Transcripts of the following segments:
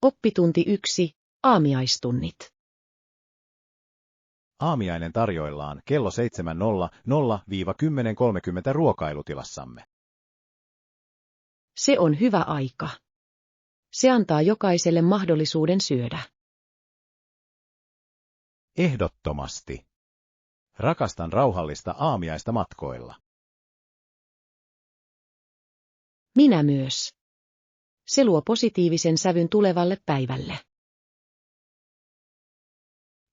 Oppitunti 1. Aamiaistunnit. Aamiainen tarjoillaan kello 7:00–10:30 ruokailutilassamme. Se on hyvä aika. Se antaa jokaiselle mahdollisuuden syödä. Ehdottomasti. Rakastan rauhallista aamiaista matkoilla. Minä myös. Se luo positiivisen sävyn tulevalle päivälle.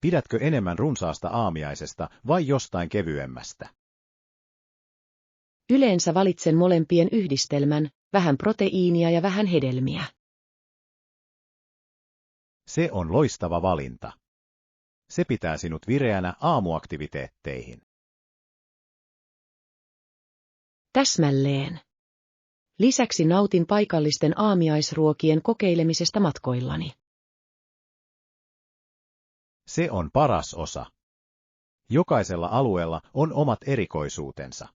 Pidätkö enemmän runsaasta aamiaisesta vai jostain kevyemmästä? Yleensä valitsen molempien yhdistelmän, vähän proteiinia ja vähän hedelmiä. Se on loistava valinta. Se pitää sinut vireänä aamuaktiviteetteihin. Täsmälleen. Lisäksi nautin paikallisten aamiaisruokien kokeilemisesta matkoillani. Se on paras osa. Jokaisella alueella on omat erikoisuutensa.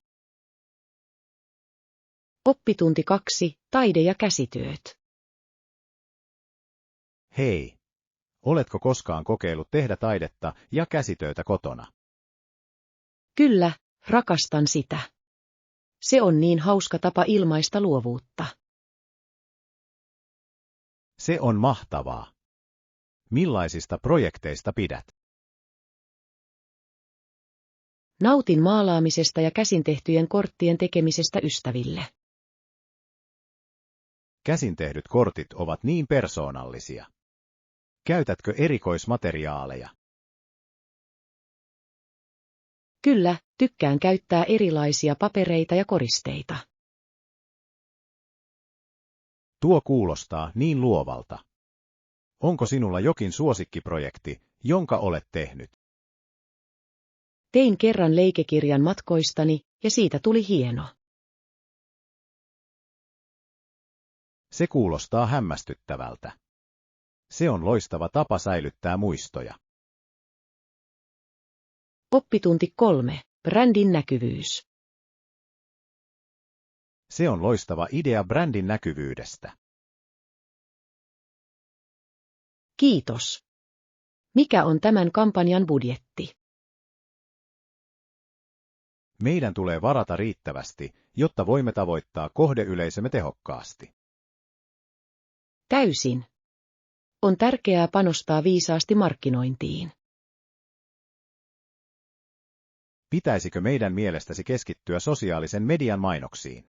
Oppitunti 2. Taide- ja käsityöt. Hei! Oletko koskaan kokeillut tehdä taidetta ja käsitöitä kotona? Kyllä, rakastan sitä. Se on niin hauska tapa ilmaista luovuutta. Se on mahtavaa. Millaisista projekteista pidät? Nautin maalaamisesta ja käsin tehtyjen korttien tekemisestä ystäville. Käsin tehdyt kortit ovat niin persoonallisia. Käytätkö erikoismateriaaleja? Kyllä, tykkään käyttää erilaisia papereita ja koristeita. Tuo kuulostaa niin luovalta. Onko sinulla jokin suosikkiprojekti, jonka olet tehnyt? Tein kerran leikekirjan matkoistani, ja siitä tuli hieno. Se kuulostaa hämmästyttävältä. Se on loistava tapa säilyttää muistoja. Oppitunti 3. Brändin näkyvyys. Se on loistava idea brändin näkyvyydestä. Kiitos. Mikä on tämän kampanjan budjetti? Meidän tulee varata riittävästi, jotta voimme tavoittaa kohdeyleisömme tehokkaasti. Täysin. On tärkeää panostaa viisaasti markkinointiin. Pitäisikö meidän mielestäsi keskittyä sosiaalisen median mainoksiin?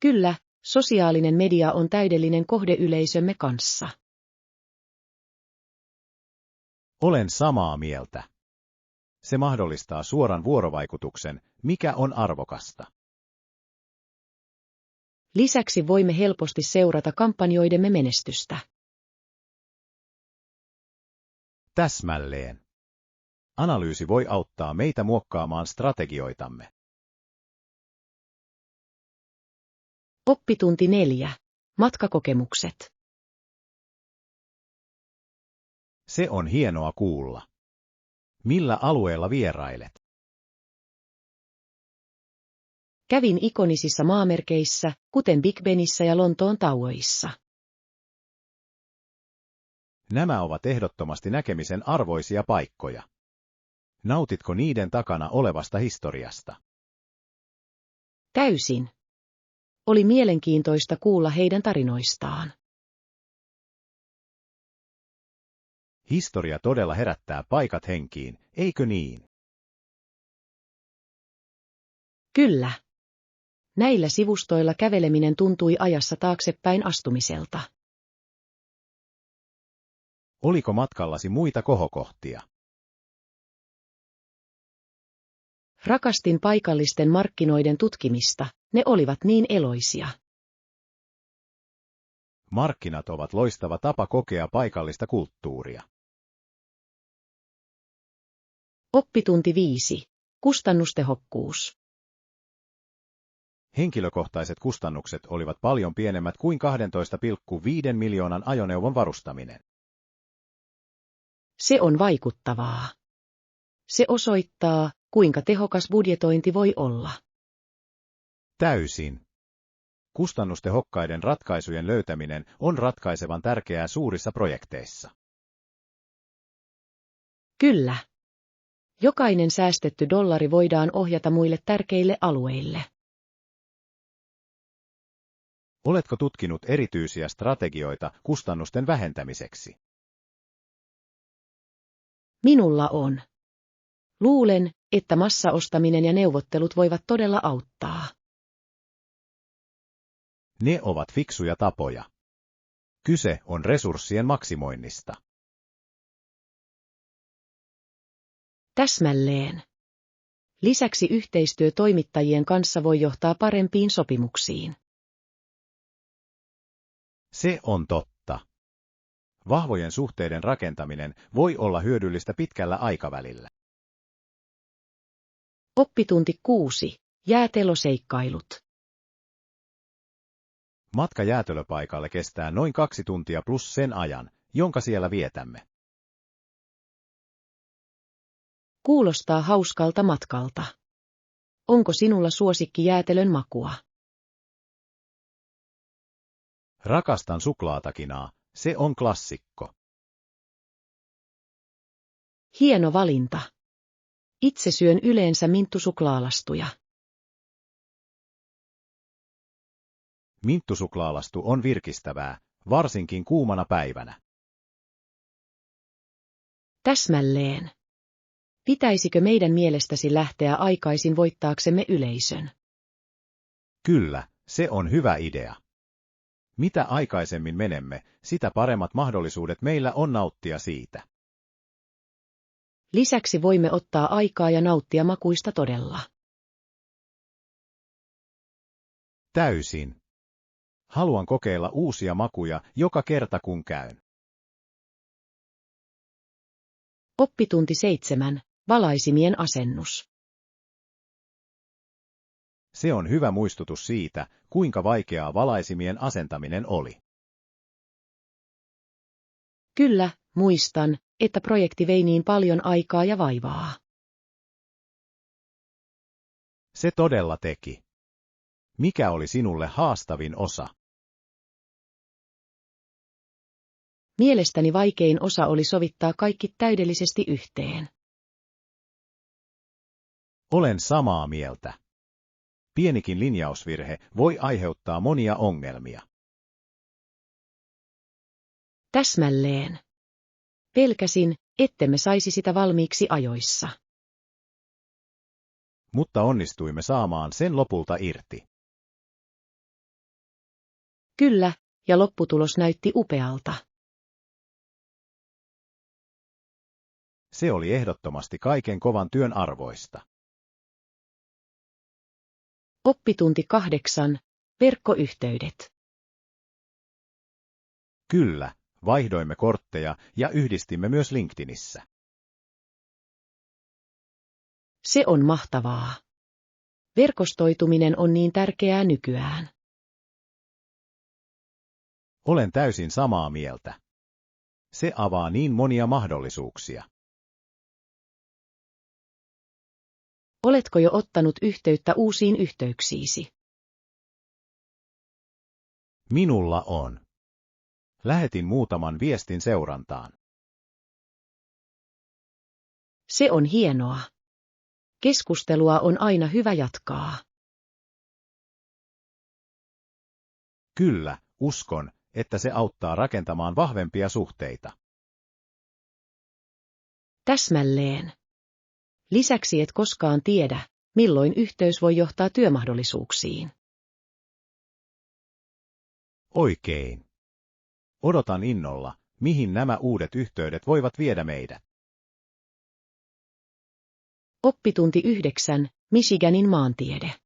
Kyllä, sosiaalinen media on täydellinen kohdeyleisömme kanssa. Olen samaa mieltä. Se mahdollistaa suoran vuorovaikutuksen, mikä on arvokasta. Lisäksi voimme helposti seurata kampanjoidemme menestystä. Täsmälleen. Analyysi voi auttaa meitä muokkaamaan strategioitamme. Oppitunti 4. Matkakokemukset. Se on hienoa kuulla. Millä alueella vierailet? Kävin ikonisissa maamerkeissä, kuten Big Benissä ja Lontoon Towerissa. Nämä ovat ehdottomasti näkemisen arvoisia paikkoja. Nautitko niiden takana olevasta historiasta? Täysin. Oli mielenkiintoista kuulla heidän tarinoistaan. Historia todella herättää paikat henkiin, eikö niin? Kyllä. Näillä sivustoilla käveleminen tuntui ajassa taaksepäin astumiselta. Oliko matkallasi muita kohokohtia? Rakastin paikallisten markkinoiden tutkimista, ne olivat niin eloisia. Markkinat ovat loistava tapa kokea paikallista kulttuuria. Oppitunti 5. Kustannustehokkuus. Henkilökohtaiset kustannukset olivat paljon pienemmät kuin 12,5 miljoonan ajoneuvon varustaminen. Se on vaikuttavaa. Se osoittaa, kuinka tehokas budjetointi voi olla. Täysin. Kustannustehokkaiden ratkaisujen löytäminen on ratkaisevan tärkeää suurissa projekteissa. Kyllä. Jokainen säästetty dollari voidaan ohjata muille tärkeille alueille. Oletko tutkinut erityisiä strategioita kustannusten vähentämiseksi? Minulla on. Luulen, että massaostaminen ja neuvottelut voivat todella auttaa. Ne ovat fiksuja tapoja. Kyse on resurssien maksimoinnista. Täsmälleen. Lisäksi yhteistyö toimittajien kanssa voi johtaa parempiin sopimuksiin. Se on totta. Vahvojen suhteiden rakentaminen voi olla hyödyllistä pitkällä aikavälillä. Oppitunti 6. Jäätelöseikkailut. Matka jäätelöpaikalle kestää noin 2 tuntia plus sen ajan, jonka siellä vietämme. Kuulostaa hauskalta matkalta. Onko sinulla suosikki jäätelön makua? Rakastan suklaatakinaa, se on klassikko. Hieno valinta. Itse syön yleensä minttusuklaalastuja. Minttusuklaalastu on virkistävää, varsinkin kuumana päivänä. Täsmälleen. Pitäisikö meidän mielestäsi lähteä aikaisin voittaaksemme yleisön? Kyllä, se on hyvä idea. Mitä aikaisemmin menemme, sitä paremmat mahdollisuudet meillä on nauttia siitä. Lisäksi voimme ottaa aikaa ja nauttia makuista todella. Täysin. Haluan kokeilla uusia makuja joka kerta kun käyn. Oppitunti 7. Valaisimien asennus. Se on hyvä muistutus siitä, kuinka vaikeaa valaisimien asentaminen oli. Kyllä, muistan, että projekti vei niin paljon aikaa ja vaivaa. Se todella teki. Mikä oli sinulle haastavin osa? Mielestäni vaikein osa oli sovittaa kaikki täydellisesti yhteen. Olen samaa mieltä. Pienikin linjausvirhe voi aiheuttaa monia ongelmia. Täsmälleen. Pelkäsin, ettemme saisi sitä valmiiksi ajoissa. Mutta onnistuimme saamaan sen lopulta irti. Kyllä, ja lopputulos näytti upealta. Se oli ehdottomasti kaiken kovan työn arvoista. Oppitunti 8. Verkkoyhteydet. Kyllä, vaihdoimme kortteja ja yhdistimme myös LinkedInissä. Se on mahtavaa. Verkostoituminen on niin tärkeää nykyään. Olen täysin samaa mieltä. Se avaa niin monia mahdollisuuksia. Oletko jo ottanut yhteyttä uusiin yhteyksiisi? Minulla on. Lähetin muutaman viestin seurantaan. Se on hienoa. Keskustelua on aina hyvä jatkaa. Kyllä, uskon, että se auttaa rakentamaan vahvempia suhteita. Täsmälleen. Lisäksi et koskaan tiedä, milloin yhteys voi johtaa työmahdollisuuksiin. Oikein. Odotan innolla, mihin nämä uudet yhteydet voivat viedä meidät. Oppitunti 9. Michiganin maantiede.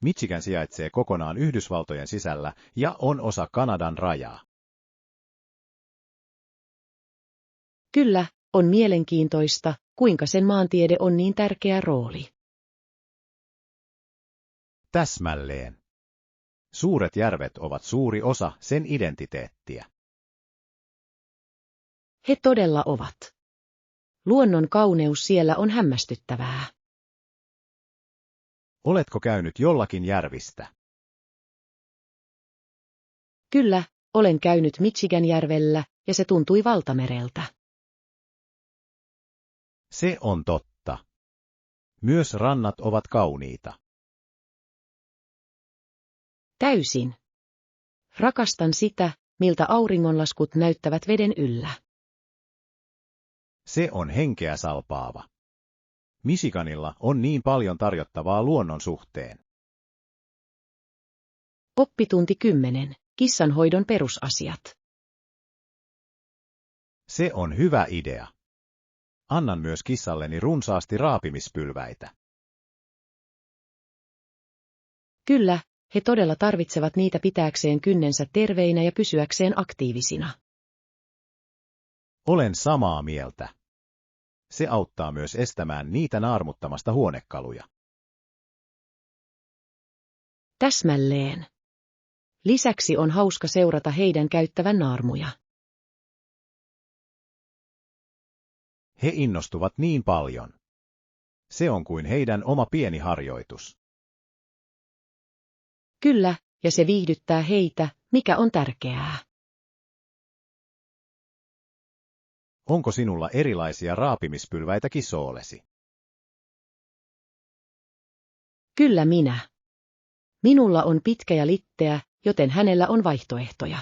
Michigan sijaitsee kokonaan Yhdysvaltojen sisällä ja on osa Kanadan rajaa. Kyllä, on mielenkiintoista, kuinka sen maantiede on niin tärkeä rooli. Täsmälleen. Suuret järvet ovat suuri osa sen identiteettiä. He todella ovat. Luonnon kauneus siellä on hämmästyttävää. Oletko käynyt jollakin järvistä? Kyllä, olen käynyt Michiganjärvellä, ja se tuntui valtamereltä. Se on totta. Myös rannat ovat kauniita. Täysin. Rakastan sitä, miltä auringonlaskut näyttävät veden yllä. Se on henkeä salpaava. Michiganilla on niin paljon tarjottavaa luonnon suhteen. Oppitunti 10. Kissanhoidon perusasiat. Se on hyvä idea. Annan myös kissalleni runsaasti raapimispylväitä. Kyllä, he todella tarvitsevat niitä pitääkseen kynnensä terveinä ja pysyäkseen aktiivisina. Olen samaa mieltä. Se auttaa myös estämään niitä naarmuttamasta huonekaluja. Täsmälleen. Lisäksi on hauska seurata heidän käyttävän naarmuja. He innostuvat niin paljon. Se on kuin heidän oma pieni harjoitus. Kyllä, ja se viihdyttää heitä, mikä on tärkeää. Onko sinulla erilaisia raapimispylväitä kisoollesi? Kyllä minä. Minulla on pitkä ja litteä, joten hänellä on vaihtoehtoja.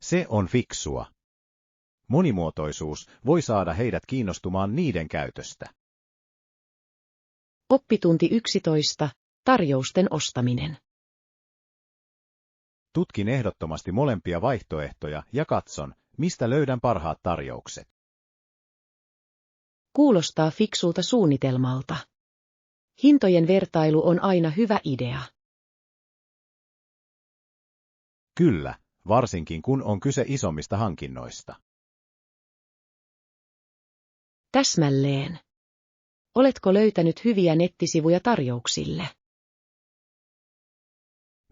Se on fiksua. Monimuotoisuus voi saada heidät kiinnostumaan niiden käytöstä. Oppitunti 11. Tarjousten ostaminen. Tutkin ehdottomasti molempia vaihtoehtoja ja katson, mistä löydän parhaat tarjoukset. Kuulostaa fiksulta suunnitelmalta. Hintojen vertailu on aina hyvä idea. Kyllä, varsinkin kun on kyse isommista hankinnoista. Täsmälleen. Oletko löytänyt hyviä nettisivuja tarjouksille?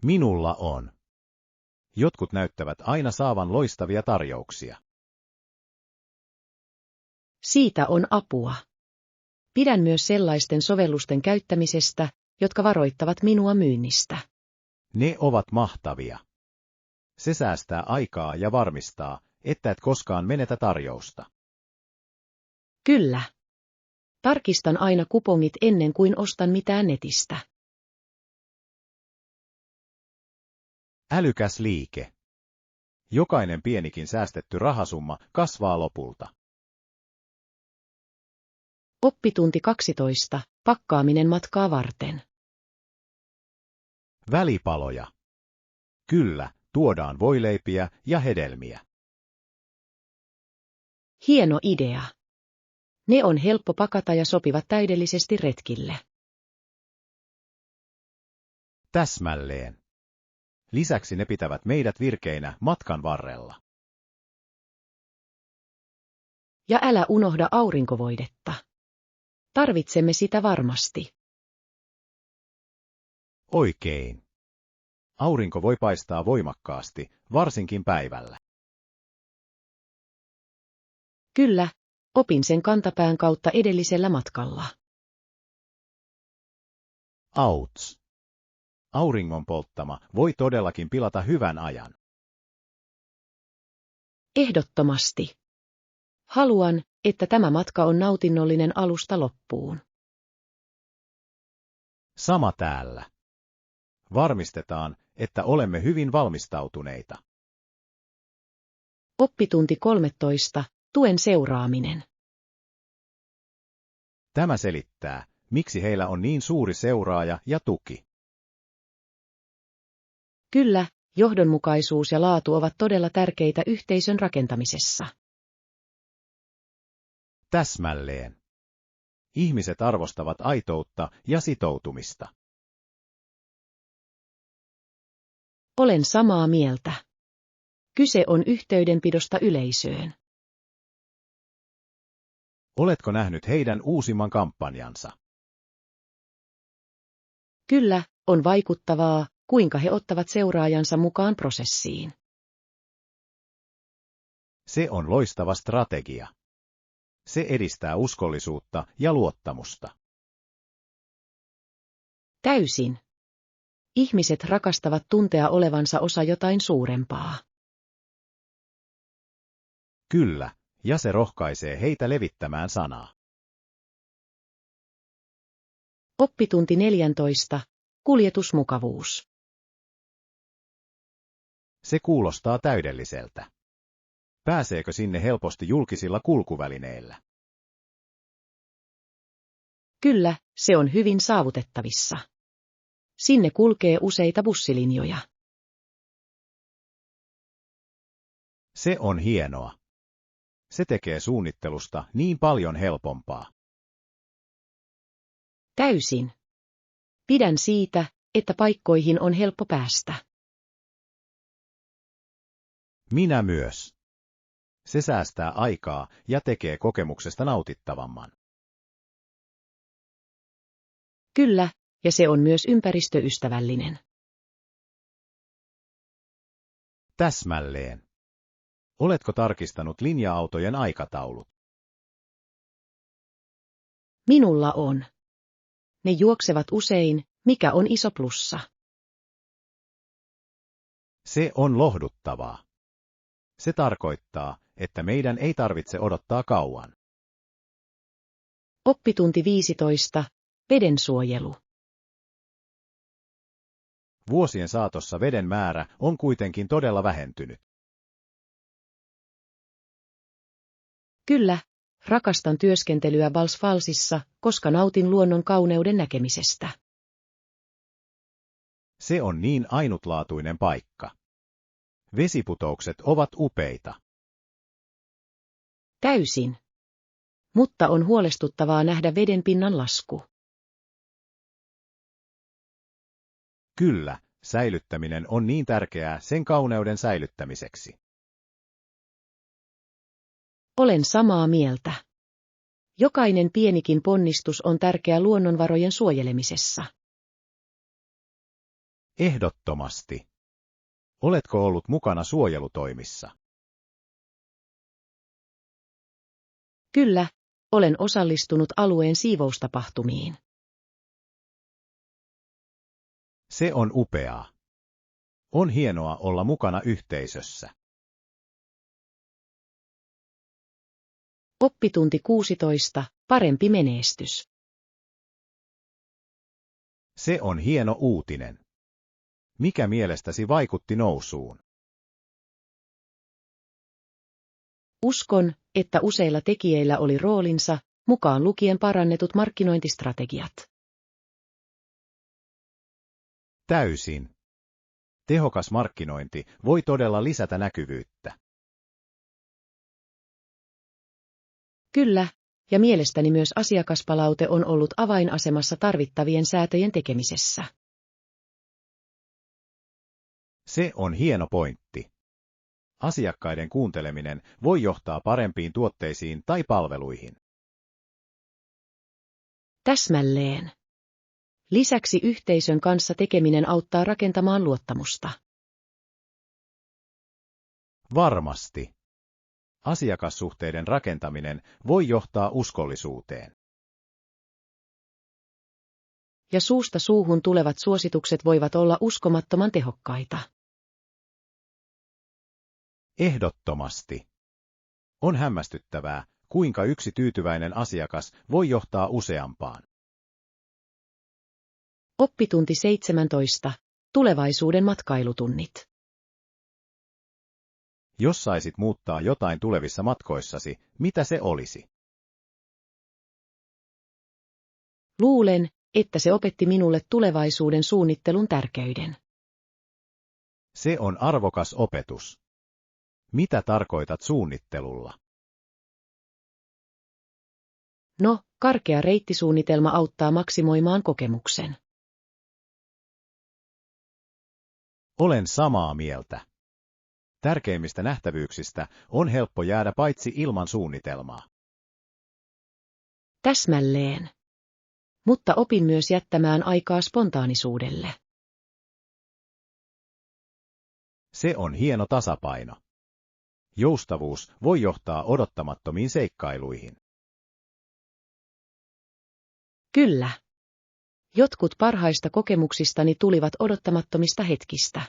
Minulla on. Jotkut näyttävät aina saavan loistavia tarjouksia. Siitä on apua. Pidän myös sellaisten sovellusten käyttämisestä, jotka varoittavat minua myynnistä. Ne ovat mahtavia. Se säästää aikaa ja varmistaa, että et koskaan menetä tarjousta. Kyllä. Tarkistan aina kupongit ennen kuin ostan mitään netistä. Älykäs liike. Jokainen pienikin säästetty rahasumma kasvaa lopulta. Oppitunti 12. Pakkaaminen matkaa varten. Välipaloja. Kyllä, tuodaan voileipiä ja hedelmiä. Hieno idea. Ne on helppo pakata ja sopivat täydellisesti retkille. Täsmälleen. Lisäksi ne pitävät meidät virkeinä matkan varrella. Ja älä unohda aurinkovoidetta. Tarvitsemme sitä varmasti. Oikein. Aurinko voi paistaa voimakkaasti, varsinkin päivällä. Kyllä, opin sen kantapään kautta edellisellä matkalla. Auts. Auringon polttama voi todellakin pilata hyvän ajan. Ehdottomasti. Haluan, että tämä matka on nautinnollinen alusta loppuun. Sama täällä. Varmistetaan, että olemme hyvin valmistautuneita. Oppitunti 13. Tuen seuraaminen. Tämä selittää, miksi heillä on niin suuri seuraaja ja tuki. Kyllä, johdonmukaisuus ja laatu ovat todella tärkeitä yhteisön rakentamisessa. Täsmälleen. Ihmiset arvostavat aitoutta ja sitoutumista. Olen samaa mieltä. Kyse on yhteydenpidosta yleisöön. Oletko nähnyt heidän uusimman kampanjansa? Kyllä, on vaikuttavaa, kuinka he ottavat seuraajansa mukaan prosessiin. Se on loistava strategia. Se edistää uskollisuutta ja luottamusta. Täysin. Ihmiset rakastavat tuntea olevansa osa jotain suurempaa. Kyllä, ja se rohkaisee heitä levittämään sanaa. Oppitunti 14. Kuljetusmukavuus. Se kuulostaa täydelliseltä. Pääseekö sinne helposti julkisilla kulkuvälineillä? Kyllä, se on hyvin saavutettavissa. Sinne kulkee useita bussilinjoja. Se on hienoa. Se tekee suunnittelusta niin paljon helpompaa. Täysin. Pidän siitä, että paikkoihin on helppo päästä. Minä myös. Se säästää aikaa ja tekee kokemuksesta nautittavamman. Kyllä, ja se on myös ympäristöystävällinen. Täsmälleen. Oletko tarkistanut linja-autojen aikataulut? Minulla on. Ne juoksevat usein, mikä on iso plussa. Se on lohduttavaa. Se tarkoittaa, että meidän ei tarvitse odottaa kauan. Oppitunti 15. Vedensuojelu. Vuosien saatossa veden määrä on kuitenkin todella vähentynyt. Kyllä, rakastan työskentelyä Valsfalsissa, koska nautin luonnon kauneuden näkemisestä. Se on niin ainutlaatuinen paikka. Vesiputoukset ovat upeita. Täysin. Mutta on huolestuttavaa nähdä vedenpinnan lasku. Kyllä, säilyttäminen on niin tärkeää sen kauneuden säilyttämiseksi. Olen samaa mieltä. Jokainen pienikin ponnistus on tärkeä luonnonvarojen suojelemisessa. Ehdottomasti. Oletko ollut mukana suojelutoimissa? Kyllä, olen osallistunut alueen siivoustapahtumiin. Se on upeaa. On hienoa olla mukana yhteisössä. Oppitunti 16. Parempi menestys. Se on hieno uutinen. Mikä mielestäsi vaikutti nousuun? Uskon, että useilla tekijöillä oli roolinsa, mukaan lukien parannetut markkinointistrategiat. Täysin. Tehokas markkinointi voi todella lisätä näkyvyyttä. Kyllä, ja mielestäni myös asiakaspalaute on ollut avainasemassa tarvittavien säätöjen tekemisessä. Se on hieno pointti. Asiakkaiden kuunteleminen voi johtaa parempiin tuotteisiin tai palveluihin. Täsmälleen. Lisäksi yhteisön kanssa tekeminen auttaa rakentamaan luottamusta. Varmasti. Asiakassuhteiden rakentaminen voi johtaa uskollisuuteen. Ja suusta suuhun tulevat suositukset voivat olla uskomattoman tehokkaita. Ehdottomasti. On hämmästyttävää, kuinka yksi tyytyväinen asiakas voi johtaa useampaan. Oppitunti 17. Tulevaisuuden matkailutunnit. Jos saisit muuttaa jotain tulevissa matkoissasi, mitä se olisi? Luulen, että se opetti minulle tulevaisuuden suunnittelun tärkeyden. Se on arvokas opetus. Mitä tarkoitat suunnittelulla? No, karkea reittisuunnitelma auttaa maksimoimaan kokemuksen. Olen samaa mieltä. Tärkeimmistä nähtävyyksistä on helppo jäädä paitsi ilman suunnitelmaa. Täsmälleen. Mutta opin myös jättämään aikaa spontaanisuudelle. Se on hieno tasapaino. Joustavuus voi johtaa odottamattomiin seikkailuihin. Kyllä. Jotkut parhaista kokemuksistani tulivat odottamattomista hetkistä.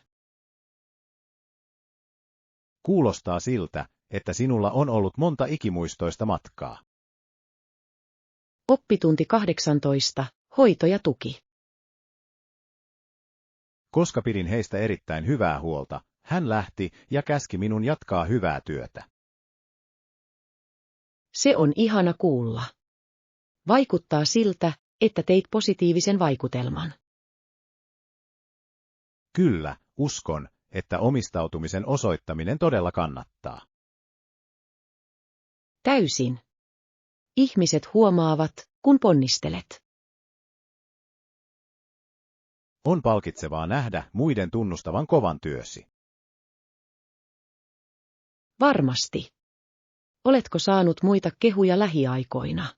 Kuulostaa siltä, että sinulla on ollut monta ikimuistoista matkaa. Oppitunti 18. Hoito ja tuki. Koska pidin heistä erittäin hyvää huolta, hän lähti ja käski minun jatkaa hyvää työtä. Se on ihana kuulla. Vaikuttaa siltä, että teit positiivisen vaikutelman. Kyllä, uskon, että omistautumisen osoittaminen todella kannattaa. Täysin. Ihmiset huomaavat, kun ponnistelet. On palkitsevaa nähdä muiden tunnustavan kovan työsi. Varmasti. Oletko saanut muita kehuja lähiaikoina?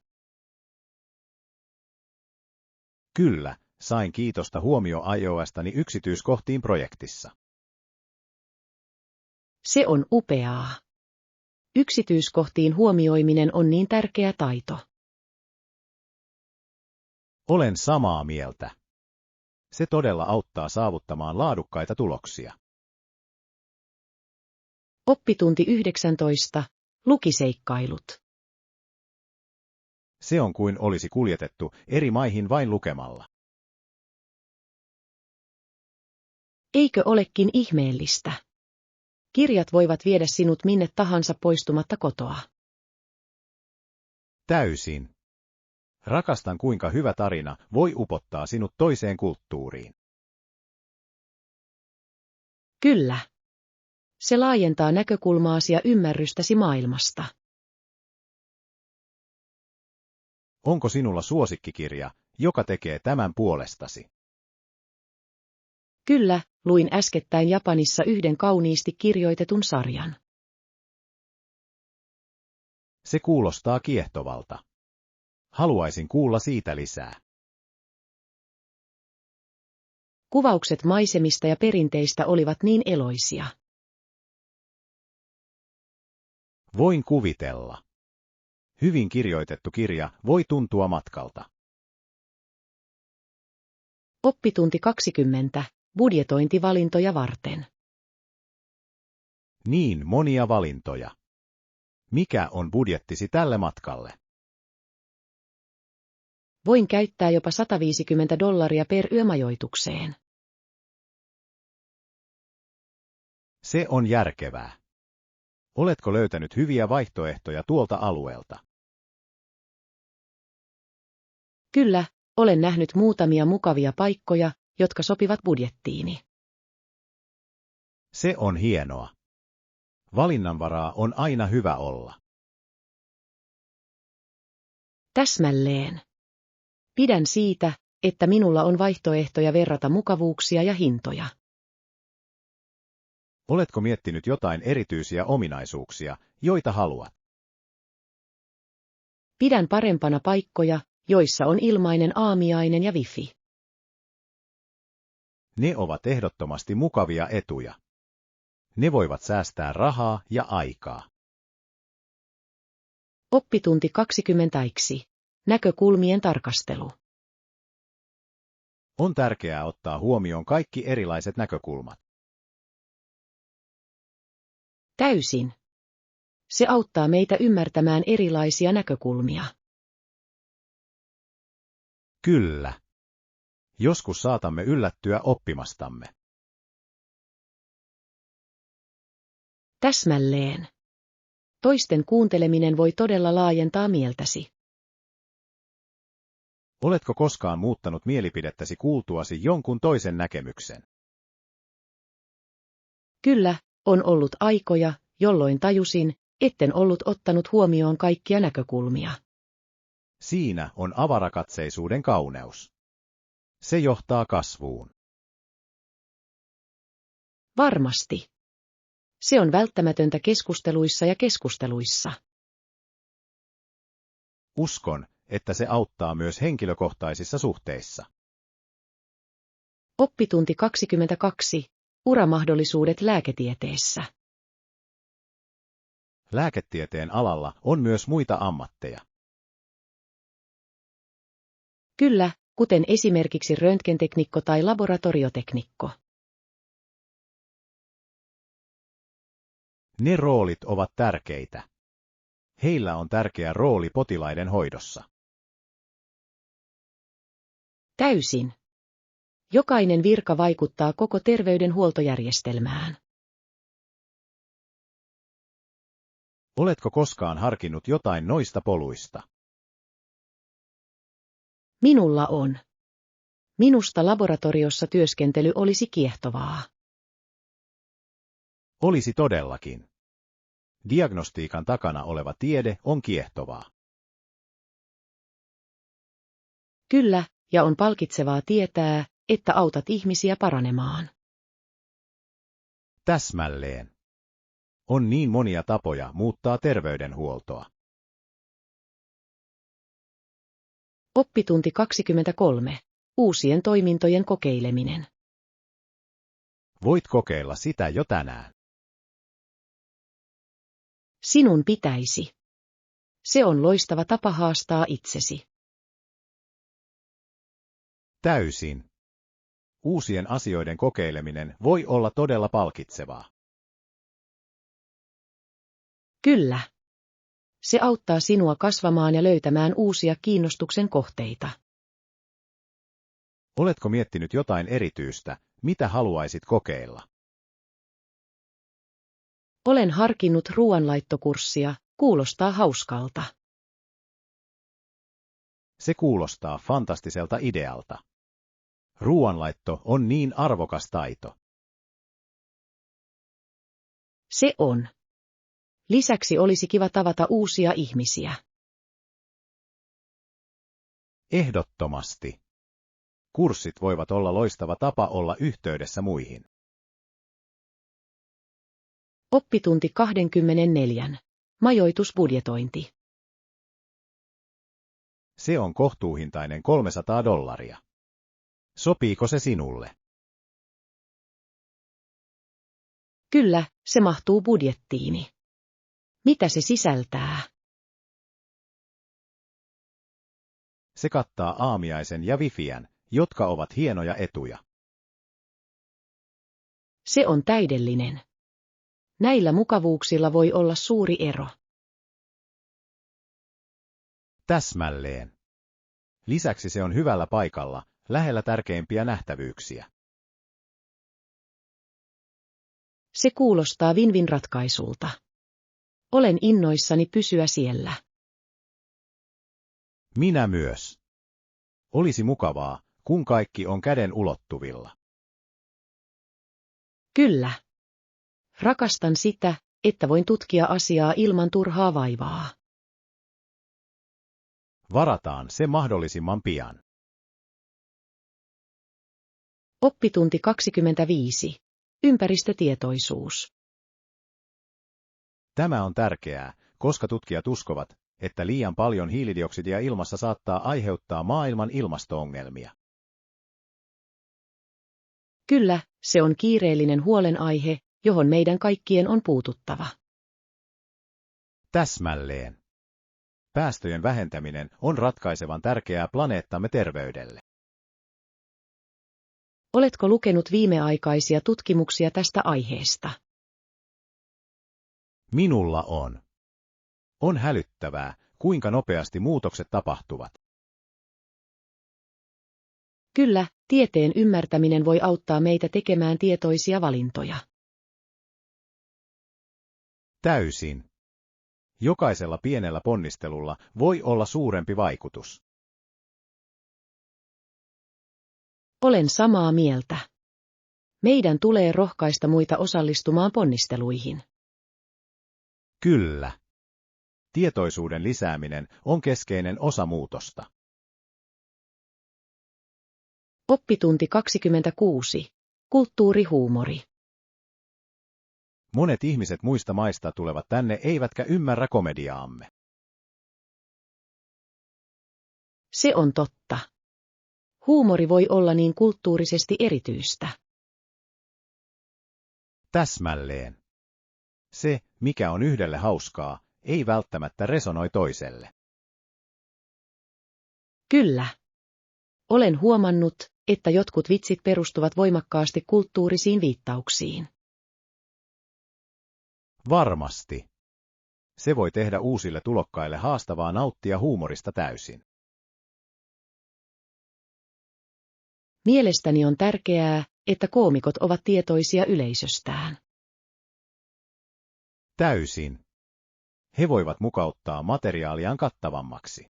Kyllä, sain kiitosta huomioajoastani yksityiskohtiin projektissa. Se on upeaa. Yksityiskohtiin huomioiminen on niin tärkeä taito. Olen samaa mieltä. Se todella auttaa saavuttamaan laadukkaita tuloksia. Oppitunti 19. Lukiseikkailut. Se on kuin olisi kuljetettu eri maihin vain lukemalla. Eikö olekin ihmeellistä? Kirjat voivat viedä sinut minne tahansa poistumatta kotoa. Täysin. Rakastan, kuinka hyvä tarina voi upottaa sinut toiseen kulttuuriin. Kyllä. Se laajentaa näkökulmaasi ja ymmärrystäsi maailmasta. Onko sinulla suosikkikirja, joka tekee tämän puolestasi? Kyllä, luin äskettäin Japanissa yhden kauniisti kirjoitetun sarjan. Se kuulostaa kiehtovalta. Haluaisin kuulla siitä lisää. Kuvaukset maisemista ja perinteistä olivat niin eloisia. Voin kuvitella. Hyvin kirjoitettu kirja voi tuntua matkalta. Oppitunti 20. Budjetointivalintoja varten. Niin monia valintoja. Mikä on budjettisi tälle matkalle? Voin käyttää jopa $150 per yö majoitukseen. Se on järkevää. Oletko löytänyt hyviä vaihtoehtoja tuolta alueelta? Kyllä, olen nähnyt muutamia mukavia paikkoja, jotka sopivat budjettiini. Se on hienoa. Valinnanvaraa on aina hyvä olla. Täsmälleen. Pidän siitä, että minulla on vaihtoehtoja verrata mukavuuksia ja hintoja. Oletko miettinyt jotain erityisiä ominaisuuksia, joita haluat? Pidän parempana paikkoja, joissa on ilmainen aamiainen ja wifi. Ne ovat ehdottomasti mukavia etuja. Ne voivat säästää rahaa ja aikaa. Oppitunti 20. Näkökulmien tarkastelu. On tärkeää ottaa huomioon kaikki erilaiset näkökulmat. Täysin. Se auttaa meitä ymmärtämään erilaisia näkökulmia. Kyllä. Joskus saatamme yllättyä oppimastamme. Täsmälleen. Toisten kuunteleminen voi todella laajentaa mieltäsi. Oletko koskaan muuttanut mielipidettäsi kuultuasi jonkun toisen näkemyksen? Kyllä, on ollut aikoja, jolloin tajusin, etten ollut ottanut huomioon kaikkia näkökulmia. Siinä on avarakatseisuuden kauneus. Se johtaa kasvuun. Varmasti. Se on välttämätöntä keskusteluissa ja keskusteluissa. Uskon, että se auttaa myös henkilökohtaisissa suhteissa. Oppitunti 22. Uramahdollisuudet lääketieteessä. Lääketieteen alalla on myös muita ammatteja. Kyllä, kuten esimerkiksi röntgenteknikko tai laboratorioteknikko. Ne roolit ovat tärkeitä. Heillä on tärkeä rooli potilaiden hoidossa. Täysin. Jokainen virka vaikuttaa koko terveydenhuoltojärjestelmään. Oletko koskaan harkinnut jotain noista poluista? Minulla on. Minusta laboratoriossa työskentely olisi kiehtovaa. Olisi todellakin. Diagnostiikan takana oleva tiede on kiehtovaa. Kyllä, ja on palkitsevaa tietää, että autat ihmisiä paranemaan. Täsmälleen. On niin monia tapoja muuttaa terveydenhuoltoa. Oppitunti 23. Uusien toimintojen kokeileminen. Voit kokeilla sitä jo tänään. Sinun pitäisi. Se on loistava tapa haastaa itsesi. Täysin. Uusien asioiden kokeileminen voi olla todella palkitsevaa. Kyllä. Se auttaa sinua kasvamaan ja löytämään uusia kiinnostuksen kohteita. Oletko miettinyt jotain erityistä, mitä haluaisit kokeilla? Olen harkinnut ruoanlaittokurssia, kuulostaa hauskalta. Se kuulostaa fantastiselta idealta. Ruoanlaitto on niin arvokas taito. Se on. Lisäksi olisi kiva tavata uusia ihmisiä. Ehdottomasti. Kurssit voivat olla loistava tapa olla yhteydessä muihin. Oppitunti 24. Majoitusbudjetointi. Se on kohtuuhintainen $300. Sopiiko se sinulle? Kyllä, se mahtuu budjettiini. Mitä se sisältää? Se kattaa aamiaisen ja wifiän, jotka ovat hienoja etuja. Se on täydellinen. Näillä mukavuuksilla voi olla suuri ero. Täsmälleen. Lisäksi se on hyvällä paikalla, lähellä tärkeimpiä nähtävyyksiä. Se kuulostaa win-win ratkaisulta. Olen innoissani pysyä siellä. Minä myös. Olisi mukavaa, kun kaikki on käden ulottuvilla. Kyllä. Rakastan sitä, että voin tutkia asiaa ilman turhaa vaivaa. Varataan se mahdollisimman pian. Oppitunti 25. Ympäristötietoisuus. Tämä on tärkeää, koska tutkijat uskovat, että liian paljon hiilidioksidia ilmassa saattaa aiheuttaa maailman ilmasto-ongelmia. Kyllä, se on kiireellinen huolenaihe, johon meidän kaikkien on puututtava. Täsmälleen. Päästöjen vähentäminen on ratkaisevan tärkeää planeettamme terveydelle. Oletko lukenut viimeaikaisia tutkimuksia tästä aiheesta? Minulla on. On hälyttävää, kuinka nopeasti muutokset tapahtuvat. Kyllä, tieteen ymmärtäminen voi auttaa meitä tekemään tietoisia valintoja. Täysin. Jokaisella pienellä ponnistelulla voi olla suurempi vaikutus. Olen samaa mieltä. Meidän tulee rohkaista muita osallistumaan ponnisteluihin. Kyllä. Tietoisuuden lisääminen on keskeinen osa muutosta. Oppitunti 26. Kulttuurihuumori. Monet ihmiset muista maista tulevat tänne eivätkä ymmärrä komediaamme. Se on totta. Huumori voi olla niin kulttuurisesti erityistä. Täsmälleen. Se, mikä on yhdelle hauskaa, ei välttämättä resonoi toiselle. Kyllä. Olen huomannut, että jotkut vitsit perustuvat voimakkaasti kulttuurisiin viittauksiin. Varmasti. Se voi tehdä uusille tulokkaille haastavaa nauttia huumorista täysin. Mielestäni on tärkeää, että koomikot ovat tietoisia yleisöstään. Täysin. He voivat mukauttaa materiaaliaan kattavammaksi.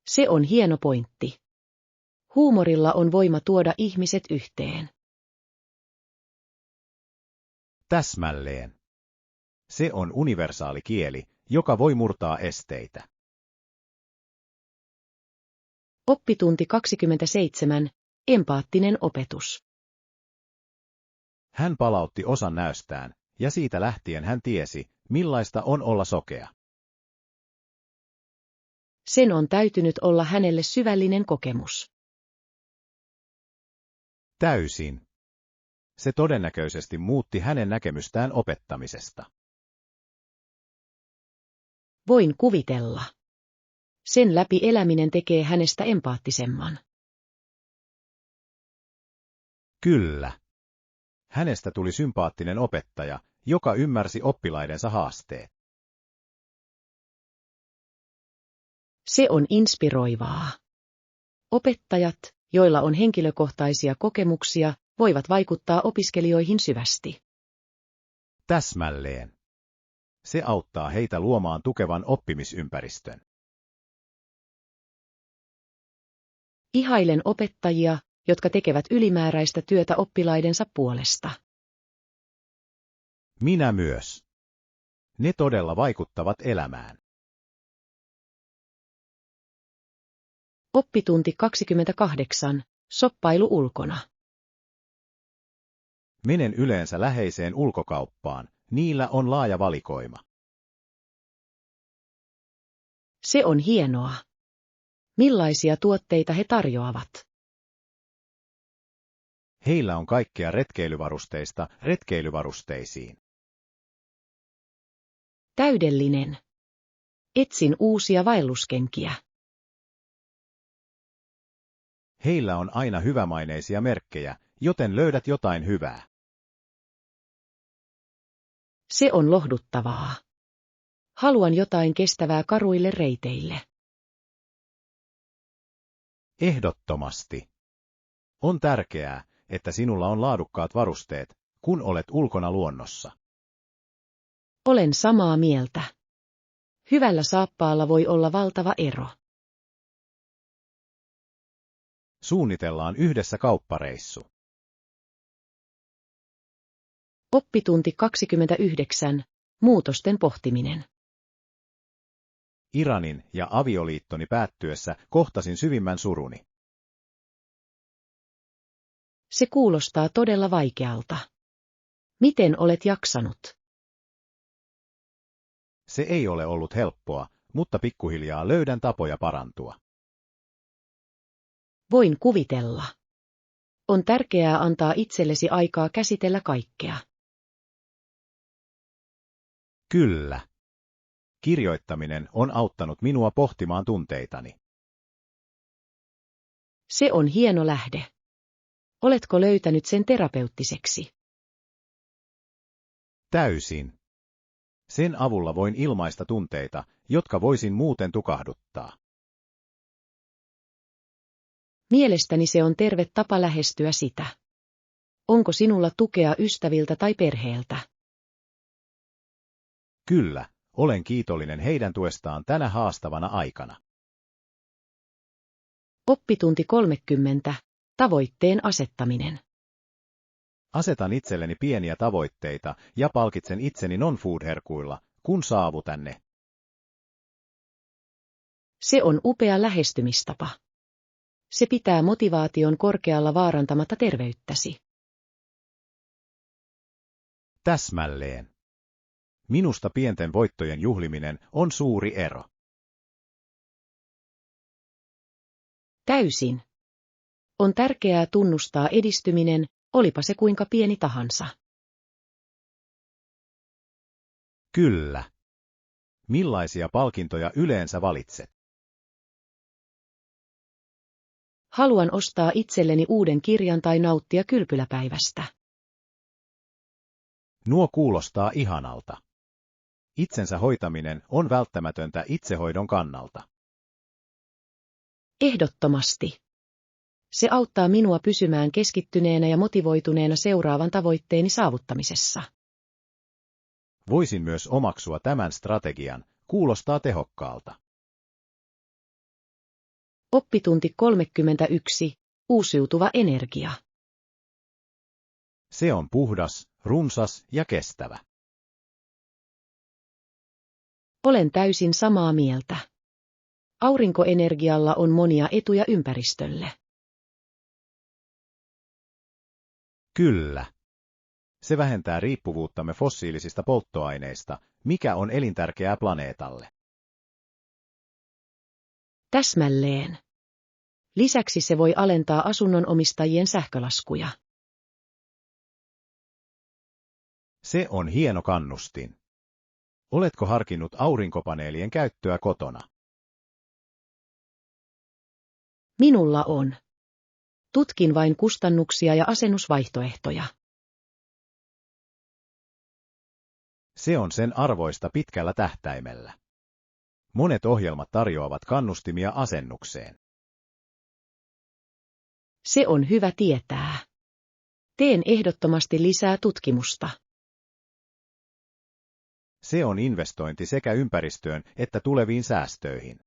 Se on hieno pointti. Huumorilla on voima tuoda ihmiset yhteen. Täsmälleen. Se on universaali kieli, joka voi murtaa esteitä. Oppitunti 27. Empaattinen opetus. Hän palautti osan näöstään, ja siitä lähtien hän tiesi, millaista on olla sokea. Sen on täytynyt olla hänelle syvällinen kokemus. Täysin. Se todennäköisesti muutti hänen näkemystään opettamisesta. Voin kuvitella. Sen läpi eläminen tekee hänestä empaattisemman. Kyllä. Hänestä tuli sympaattinen opettaja, joka ymmärsi oppilaidensa haasteet. Se on inspiroivaa. Opettajat, joilla on henkilökohtaisia kokemuksia, voivat vaikuttaa opiskelijoihin syvästi. Täsmälleen. Se auttaa heitä luomaan tukevan oppimisympäristön. Ihailen opettajia, jotka tekevät ylimääräistä työtä oppilaidensa puolesta. Minä myös. Ne todella vaikuttavat elämään. Oppitunti 28. Shoppailu ulkona. Menen yleensä läheiseen ulkokauppaan, niillä on laaja valikoima. Se on hienoa. Millaisia tuotteita he tarjoavat? Heillä on kaikkea retkeilyvarusteista retkeilyvarusteisiin. Täydellinen. Etsin uusia vaelluskenkiä. Heillä on aina hyvämaineisia merkkejä, joten löydät jotain hyvää. Se on lohduttavaa. Haluan jotain kestävää karuille reiteille. Ehdottomasti. On tärkeää, että sinulla on laadukkaat varusteet, kun olet ulkona luonnossa. Olen samaa mieltä. Hyvällä saappaalla voi olla valtava ero. Suunnitellaan yhdessä kauppareissu. Oppitunti 29. Muutosten pohtiminen. Iranin ja avioliittoni päättyessä kohtasin syvimmän suruni. Se kuulostaa todella vaikealta. Miten olet jaksanut? Se ei ole ollut helppoa, mutta pikkuhiljaa löydän tapoja parantua. Voin kuvitella. On tärkeää antaa itsellesi aikaa käsitellä kaikkea. Kyllä. Kirjoittaminen on auttanut minua pohtimaan tunteitani. Se on hieno lähde. Oletko löytänyt sen terapeuttiseksi? Täysin. Sen avulla voin ilmaista tunteita, jotka voisin muuten tukahduttaa. Mielestäni se on terve tapa lähestyä sitä. Onko sinulla tukea ystäviltä tai perheeltä? Kyllä, olen kiitollinen heidän tuestaan tänä haastavana aikana. Oppitunti 30. Tavoitteen asettaminen. Asetan itselleni pieniä tavoitteita ja palkitsen itseni non-food-herkuilla, kun saavutan ne. Se on upea lähestymistapa. Se pitää motivaation korkealla vaarantamatta terveyttäsi. Täsmälleen. Minusta pienten voittojen juhliminen on suuri ero. Täysin. On tärkeää tunnustaa edistyminen, olipa se kuinka pieni tahansa. Kyllä. Millaisia palkintoja yleensä valitset? Haluan ostaa itselleni uuden kirjan tai nauttia kylpyläpäivästä. Nuo kuulostaa ihanalta. Itsensä hoitaminen on välttämätöntä itsehoidon kannalta. Ehdottomasti. Se auttaa minua pysymään keskittyneenä ja motivoituneena seuraavan tavoitteeni saavuttamisessa. Voisin myös omaksua tämän strategian, kuulostaa tehokkaalta. Oppitunti 31. Uusiutuva energia. Se on puhdas, runsas ja kestävä. Olen täysin samaa mieltä. Aurinkoenergialla on monia etuja ympäristölle. Kyllä. Se vähentää riippuvuuttamme fossiilisista polttoaineista, mikä on elintärkeää planeetalle. Täsmälleen. Lisäksi se voi alentaa asunnon omistajien sähkölaskuja. Se on hieno kannustin. Oletko harkinnut aurinkopaneelien käyttöä kotona? Minulla on. Tutkin vain kustannuksia ja asennusvaihtoehtoja. Se on sen arvoista pitkällä tähtäimellä. Monet ohjelmat tarjoavat kannustimia asennukseen. Se on hyvä tietää. Teen ehdottomasti lisää tutkimusta. Se on investointi sekä ympäristöön että tuleviin säästöihin.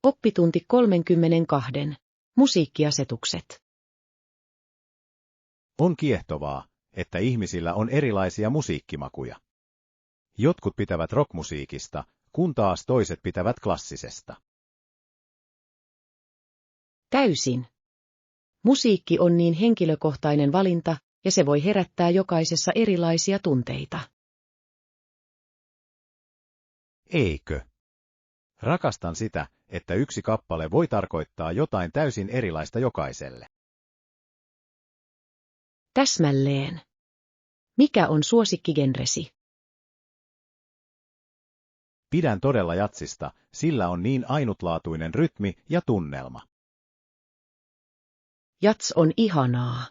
Oppitunti 32. Musiikkiasetukset. On kiehtovaa, että ihmisillä on erilaisia musiikkimakuja. Jotkut pitävät rockmusiikista, kun taas toiset pitävät klassisesta. Täysin. Musiikki on niin henkilökohtainen valinta, ja se voi herättää jokaisessa erilaisia tunteita. Eikö? Rakastan sitä, että yksi kappale voi tarkoittaa jotain täysin erilaista jokaiselle. Täsmälleen. Mikä on suosikkigenresi? Pidän todella jatsista, sillä on niin ainutlaatuinen rytmi ja tunnelma. Jats on ihanaa.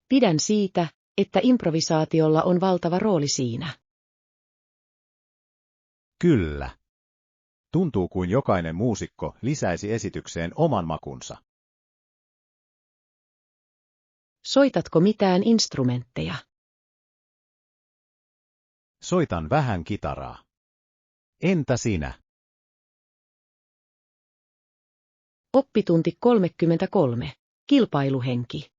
Pidän siitä, että improvisaatiolla on valtava rooli siinä. Kyllä. Tuntuu kuin jokainen muusikko lisäisi esitykseen oman makunsa. Soitatko mitään instrumentteja? Soitan vähän kitaraa. Entä sinä? Oppitunti 33. Kilpailuhenki.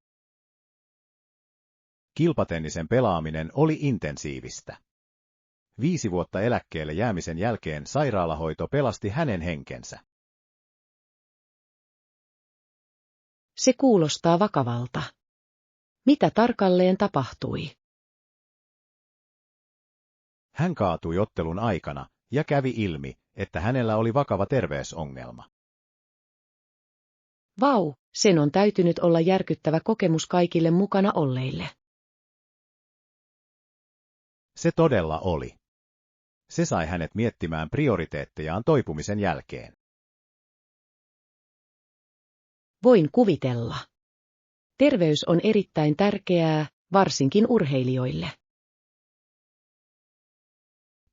Kilpatennisen pelaaminen oli intensiivistä. 5 vuotta eläkkeelle jäämisen jälkeen sairaalahoito pelasti hänen henkensä. Se kuulostaa vakavalta. Mitä tarkalleen tapahtui? Hän kaatui ottelun aikana ja kävi ilmi, että hänellä oli vakava terveysongelma. Vau, sen on täytynyt olla järkyttävä kokemus kaikille mukana olleille. Se todella oli. Se sai hänet miettimään prioriteettejaan toipumisen jälkeen. Voin kuvitella. Terveys on erittäin tärkeää, varsinkin urheilijoille.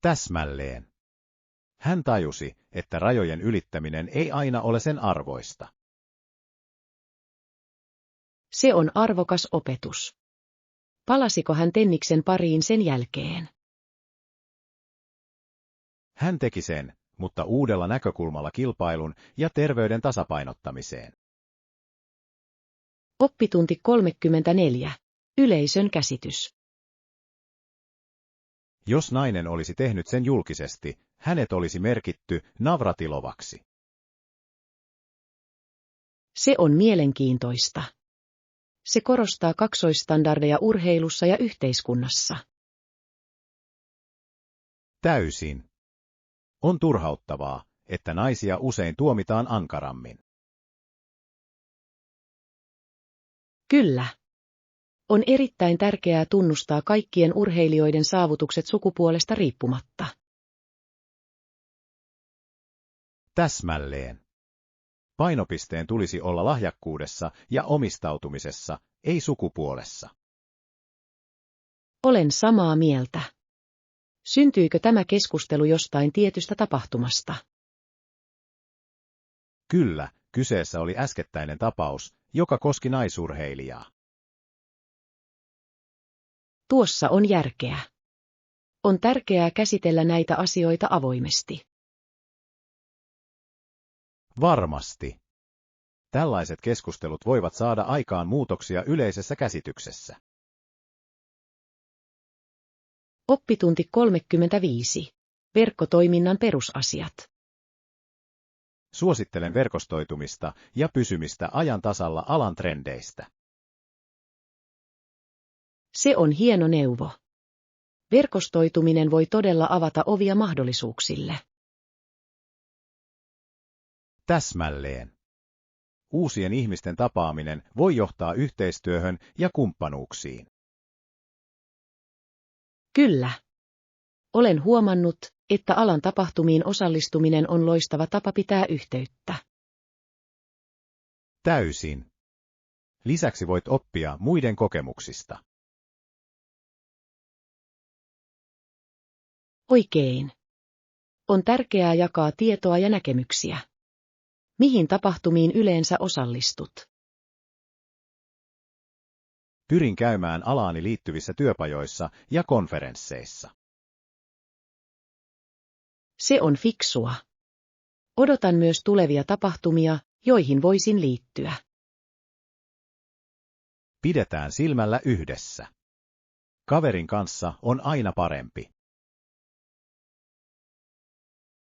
Täsmälleen. Hän tajusi, että rajojen ylittäminen ei aina ole sen arvoista. Se on arvokas opetus. Palasiko hän tenniksen pariin sen jälkeen? Hän teki sen, mutta uudella näkökulmalla kilpailun ja terveyden tasapainottamiseen. Oppitunti 34. Yleisön käsitys. Jos nainen olisi tehnyt sen julkisesti, hänet olisi merkitty Navratilovaksi. Se on mielenkiintoista. Se korostaa kaksoisstandardeja urheilussa ja yhteiskunnassa. Täysin. On turhauttavaa, että naisia usein tuomitaan ankarammin. Kyllä. On erittäin tärkeää tunnustaa kaikkien urheilijoiden saavutukset sukupuolesta riippumatta. Täsmälleen. Painopisteen tulisi olla lahjakkuudessa ja omistautumisessa, ei sukupuolessa. Olen samaa mieltä. Syntyykö tämä keskustelu jostain tietystä tapahtumasta? Kyllä, kyseessä oli äskettäinen tapaus, joka koski naisurheilijaa. Tuossa on järkeä. On tärkeää käsitellä näitä asioita avoimesti. Varmasti. Tällaiset keskustelut voivat saada aikaan muutoksia yleisessä käsityksessä. Oppitunti 35. Verkkotoiminnan perusasiat. Suosittelen verkostoitumista ja pysymistä ajan tasalla alan trendeistä. Se on hieno neuvo. Verkostoituminen voi todella avata ovia mahdollisuuksille. Täsmälleen. Uusien ihmisten tapaaminen voi johtaa yhteistyöhön ja kumppanuuksiin. Kyllä. Olen huomannut, että alan tapahtumiin osallistuminen on loistava tapa pitää yhteyttä. Täysin. Lisäksi voit oppia muiden kokemuksista. Oikein. On tärkeää jakaa tietoa ja näkemyksiä. Mihin tapahtumiin yleensä osallistut? Pyrin käymään alaani liittyvissä työpajoissa ja konferensseissa. Se on fiksua. Odotan myös tulevia tapahtumia, joihin voisin liittyä. Pidetään silmällä yhdessä. Kaverin kanssa on aina parempi.